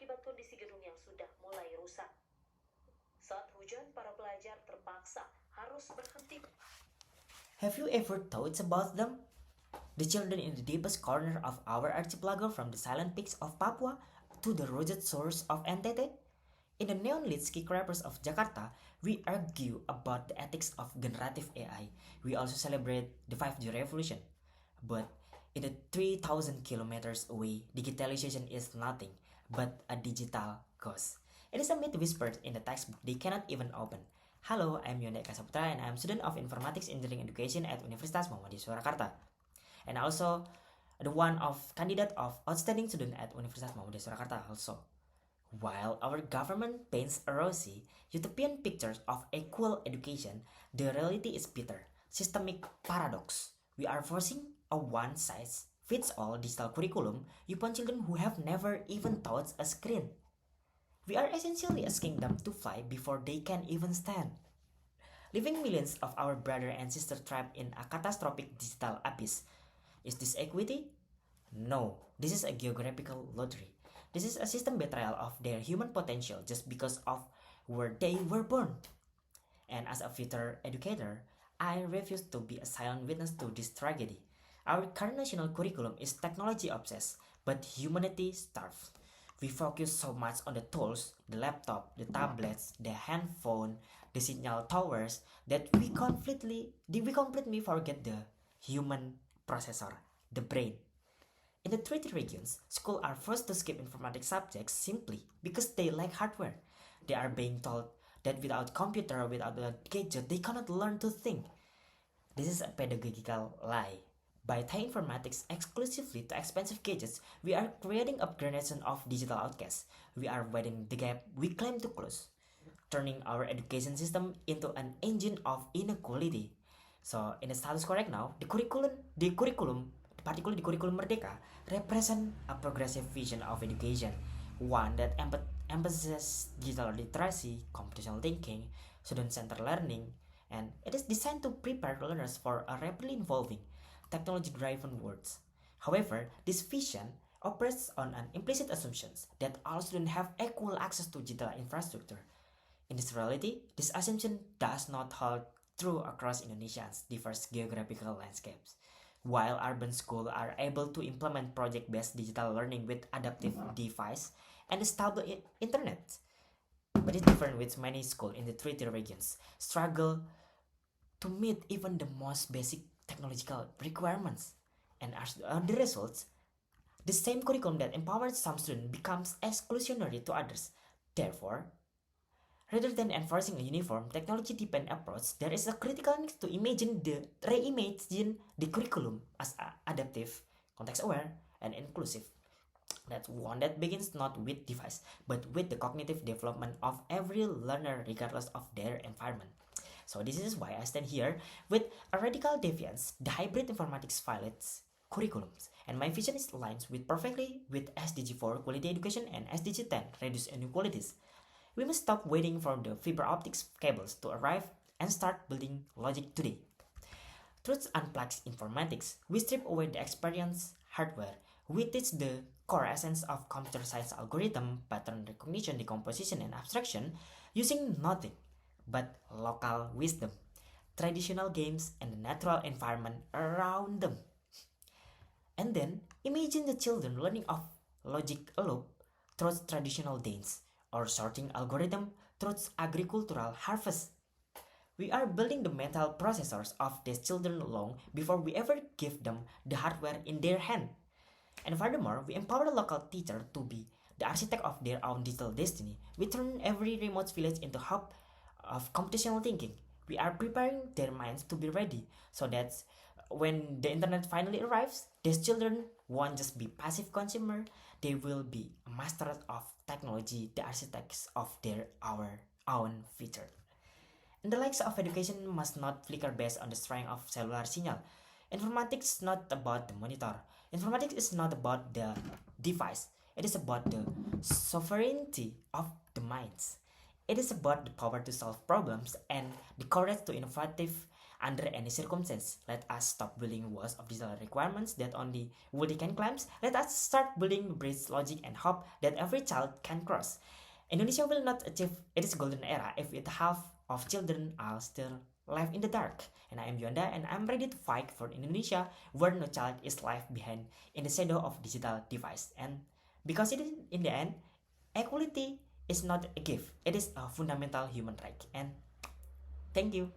akibat kondisi gedung yang sudah mulai rusak. Saat hujan, para pelajar terpaksa harus berhenti. Have you ever thought about them? The children in the deepest corner of our archipelago, from the silent peaks of Papua to the rugged shores of NTT? In the neon-lit skyscrapers of Jakarta, we argue about the ethics of generative AI. We also celebrate the 5G revolution. But in the 3,000 kilometers away, digitalization is nothing but a digital ghost. It is a myth whispered in the textbook they cannot even open. Hello, I'm Yonda Eka Saputra and I'm a student of Informatics Engineering Education at Universitas Muhammadiyah Surakarta. And also the one of candidate of outstanding student at Universitas Muhammadiyah Surakarta also. While our government paints a rosy, utopian pictures of equal education, the reality is bitter, systemic paradox. We are forcing a one-size-fits-all digital curriculum upon children who have never even touched a screen. We are essentially asking them to fly before they can even stand, leaving millions of our brother and sister trapped in a catastrophic digital abyss. Is this equity? No, this is a geographical lottery. This is a system betrayal of their human potential just because of where they were born. And as a future educator, I refuse to be a silent witness to this tragedy. Our current national curriculum is technology obsessed, but humanity starved. We focus so much on the tools, the laptop, the tablets, the handphone, the signal towers that we completely forget the human processor, the brain. In the treaty regions, schools are forced to skip informatics subjects simply because they lack hardware. They are being told that without computer, without a gadget, they cannot learn to think. This is a pedagogical lie. By tying informatics exclusively to expensive gadgets, we are creating a generation of digital outcasts. We are widening the gap we claim to close, turning our education system into an engine of inequality. So, in the status quo right now, the curriculum, particularly the curriculum Merdeka, represent a progressive vision of education, one that emphasizes digital literacy, computational thinking, student-centered learning, and it is designed to prepare learners for a rapidly evolving, technology-driven world. However, this vision operates on an implicit assumption that all students have equal access to digital infrastructure. In this reality, this assumption does not hold true across Indonesia's diverse geographical landscapes. While urban schools are able to implement project-based digital learning with adaptive device and a stable internet, but it's different with many schools in the treaty regions struggle to meet even the most basic technological requirements. And as the results, the same curriculum that empowers some students becomes exclusionary to others. Therefore, rather than enforcing a uniform technology-dependent approach, there is a critical need to reimagine the curriculum as adaptive, context-aware, and inclusive. That's one that begins not with device, but with the cognitive development of every learner regardless of their environment. So this is why I stand here with a radical deviance, the hybrid informatics violates curriculums, and my vision is aligns with perfectly with SDG 4 quality education and SDG 10 reduce inequalities. We must stop waiting for the fiber optics cables to arrive and start building logic today. Through unplugged informatics, we strip away the experience hardware. We teach the core essence of computer science algorithm, pattern recognition, decomposition, and abstraction using nothing but local wisdom, traditional games, and the natural environment around them. And then imagine the children learning of logic loop through traditional dance or sorting algorithm through agricultural harvest. We are building the mental processors of these children long before we ever give them the hardware in their hand. And furthermore, we empower the local teacher to be the architect of their own digital destiny. We turn every remote village into a hub of computational thinking. We are preparing their minds to be ready so that when the internet finally arrives, these children won't just be passive consumer, they will be masters of technology, the architects of their our own future. And the likes of education must not flicker based on the strength of cellular signal. Informatics is not about the monitor. Informatics is not about the device. It is about the sovereignty of the minds. It is about the power to solve problems and the courage to innovative under any circumstance. Let us stop building walls of digital requirements that only Woody can climb. Let us start building bridge logic and hope that every child can cross. Indonesia will not achieve its golden era if its half of children are still live in the dark. And I am Yonda, and I'm ready to fight for Indonesia where no child is left behind in the shadow of digital device. And because it is, in the end, equality is not a gift, it is a fundamental human right. And thank you.